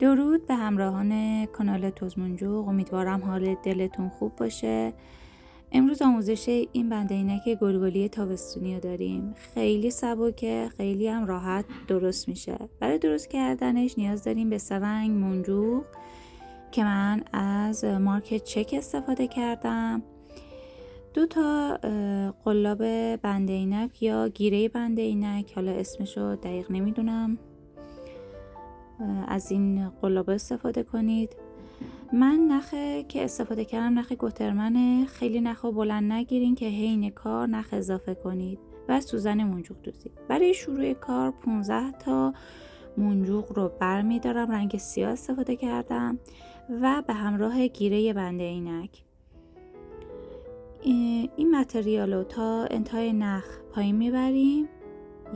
درود به همراهان کانال توزمونجوق. امیدوارم حال دلتون خوب باشه. امروز آموزش این بند عینک گلگلی تابستونی رو داریم. خیلی سبکه، خیلی هم راحت درست میشه. برای درست کردنش نیاز داریم به 3 رنگ منجوق که من از مارک چک استفاده کردم. 2 تا قلاب بند عینک یا گیره بند عینک، حالا اسمشو دقیق نمیدونم، از این قلاب استفاده کنید. من نخه که استفاده کردم نخ گوترمنه. خیلی نخ بلند نگیرین که حین کار نخ اضافه کنید و سوزن منجوق دوزید. برای شروع کار 15 تا منجوق رو برمی دارم. رنگ سیاه استفاده کردم و به همراه گیره بند عینک این متریال رو تا انتهای نخ پایین میبریم.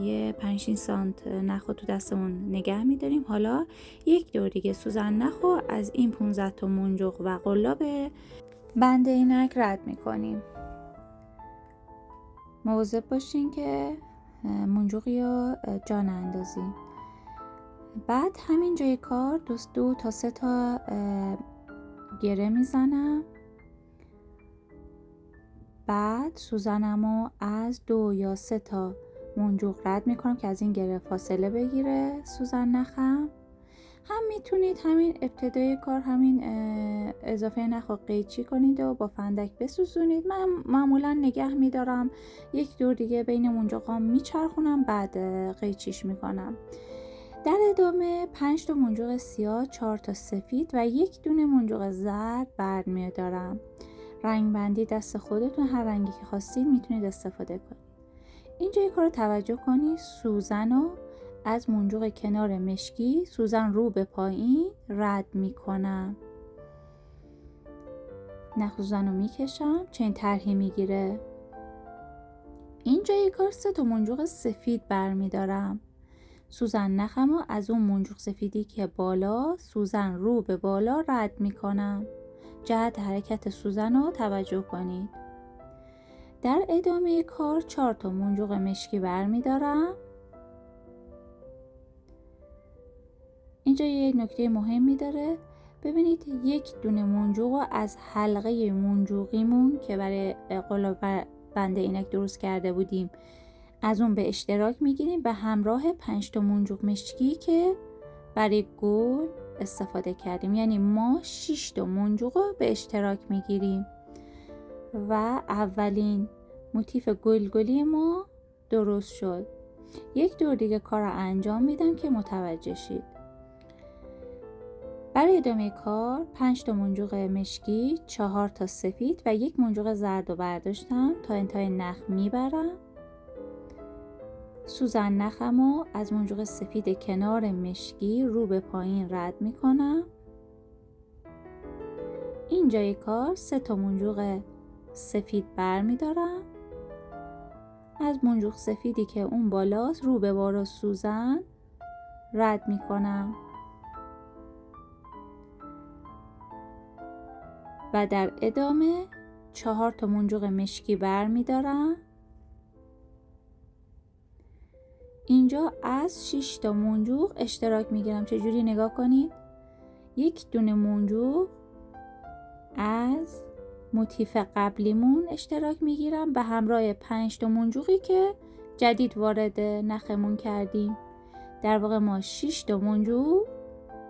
یه 5 سانت نخ رو تو دستمون نگه میداریم. حالا یک دور دیگه سوزن نخ رو از این 15 تا منجوق و قلاب بند عینک رد میکنیم. مواظب باشین که منجوقی رو جا نندازین. بعد همین جای کار 2 تا 3 تا گره میزنم. بعد سوزنم رو از 2 یا 3 تا منجوق رد میکنم که از این گره فاصله بگیره سوزن نخم. هم میتونید همین ابتدای کار همین اضافه نخ رو قیچی کنید و با فندک بسوزونید. من معمولا نگه میدارم، یک دور دیگه بین منجوقام میچرخونم، بعد قیچیش میکنم. در ادامه 5 تا منجوق سیاه، 4 تا سفید و 1 دونه منجوق زرد برمیدارم. رنگ بندی دست خودتون، هر رنگی که خواستید میتونید استفاده کنید. اینجا یک کار توجه کنید، سوزن رو از منجوق کنار مشکی، سوزن رو به پایین رد میکنم. نخ سوزن رو میکشم، چنین طرحی میگیره. اینجا یک کار 3 تا منجوق سفید برمیدارم. سوزن نخم رو از اون منجوق سفیدی که بالا، سوزن رو به بالا رد میکنم. جهت حرکت سوزن رو توجه کنید. در ادامه کار 4 تا منجوق مشکی برمیدارم. اینجا یک نکته مهمی داره. ببینید 1 دونه منجوق رو از حلقه منجوقیمون که برای قلاب بند عینک درست کرده بودیم از اون به اشتراک میگیریم به همراه 5 تا منجوق مشکی که برای گل استفاده کردیم. یعنی ما 6 تا منجوق رو به اشتراک میگیریم و اولین موتیف گلگلی ما درست شد. یک دور دیگه کار رو انجام میدم که متوجه شید. برای ادامه کار 5 تا منجوق مشکی، 4 تا سفید و 1 منجوق زرد رو برداشتم، تا انتهای نخ میبرم. سوزن نخم رو از منجوق سفید کنار مشکی رو به پایین رد میکنم. اینجای کار 3 تا منجوق سفید برمیدارم. از منجوق سفیدی که اون بالاست رو به بالا سوزن رد میکنم و در ادامه 4 تا منجوق مشکی برمیدارم. اینجا از 6 تا منجوق اشتراک میگیرم. چجوری؟ نگاه کنید. 1 دونه منجوق از موتیف قبلیمون اشتراک میگیرم به همراه 5 تا منجوقی که جدید وارد نخمون کردیم. در واقع ما 6 تا منجوق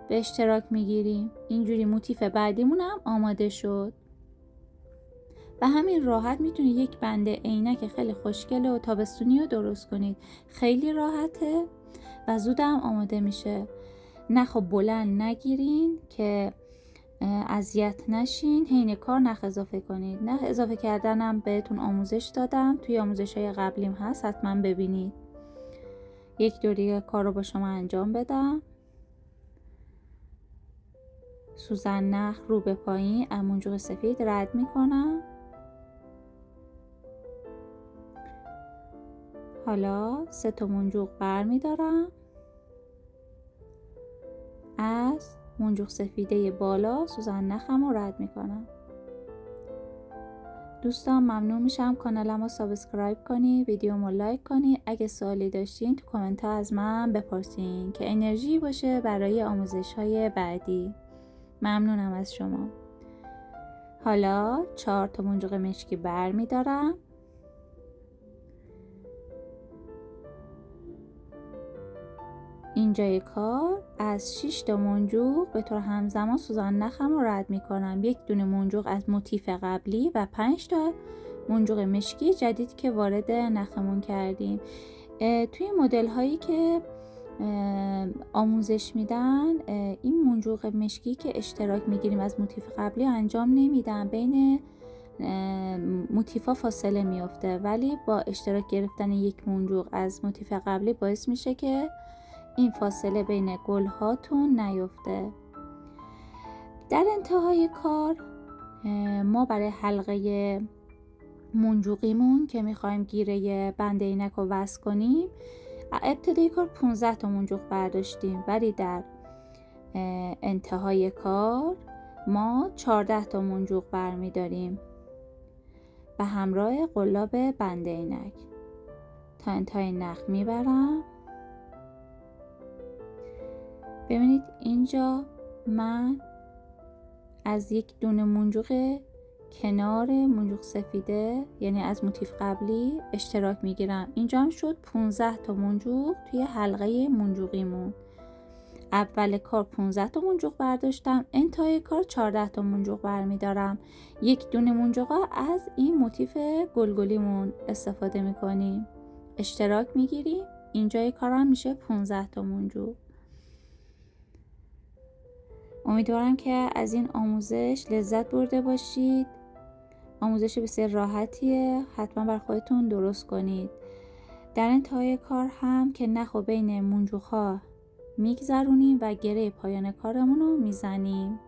به اشتراک میگیریم. اینجوری موتیف بعدیمون هم آماده شد. و همین راحت میتونید یک بند عینک خیلی خوشگل و تابستونی رو درست کنید. خیلی راحته و زود هم آماده میشه. نخ بلند نگیرین که اذیت نشین. حین کار نخ اضافه کنید. نخ اضافه کردنم بهتون آموزش دادم، توی آموزش‌های قبلیم هست، حتما ببینید. یک دور دیگه کار رو با شما انجام بدم. سوزن نخ رو به پایین از منجوق سفید رد میکنم. حالا 3 تا منجوق برمیدارم. از منجوق سفیده بالا سوزن نخم رو رد میکنم. دوستان ممنون میشم کانالمو سابسکرایب کنی، ویدیومو لایک کنی. اگه سوالی داشتین تو کامنت ها از من بپرسین که انرژی باشه برای آموزش های بعدی. ممنونم از شما. حالا 4 تا منجوق مشکی بر میدارم. اینجای کار از 6 تا منجوق به طور همزمان سوزن نخم رو رد میکنم. 1 دونه منجوق از موتیف قبلی و 5 تا منجوق مشکی جدید که وارد نخمون کردیم. توی مدل هایی که آموزش میدن این منجوق مشکی که اشتراک میگیریم از موتیف قبلی انجام نمیدن، بین موتیفا فاصله میفته، ولی با اشتراک گرفتن یک منجوق از موتیف قبلی باعث میشه که این فاصله بین گل هاتون نیفته. در انتهای کار ما برای حلقه منجوقیمون که میخوایم گیره بند عینک رو وصل کنیم، ابتدای کار 15 تا منجوق برداشتیم، ولی در انتهای کار ما 14 تا منجوق برمیداریم به همراه قلاب بند عینک. تا انتهای نخ میبرم. ببینید اینجا من از 1 دونه منجوق کنار منجوق سفیده، یعنی از موتیف قبلی، اشتراک میگیرم. اینجا هم شد 15 تا منجوق توی حلقه منجوقیمون. اول کار 15 تا منجوق برداشتم، انتهای کار 14 تا منجوق برمیدارم. 1 دونه منجوق از این موتیف گلگلیمون استفاده میکنیم، اشتراک میگیریم. اینجای کار هم میشه 15 تا منجوق. امیدوارم که از این آموزش لذت برده باشید. آموزش بسیار راحتیه، حتما بر خودتون درست کنید. در انتهای کار هم که نخ و بین منجوق ها میگذرونیم و گره پایان کارمون رو میزنیم.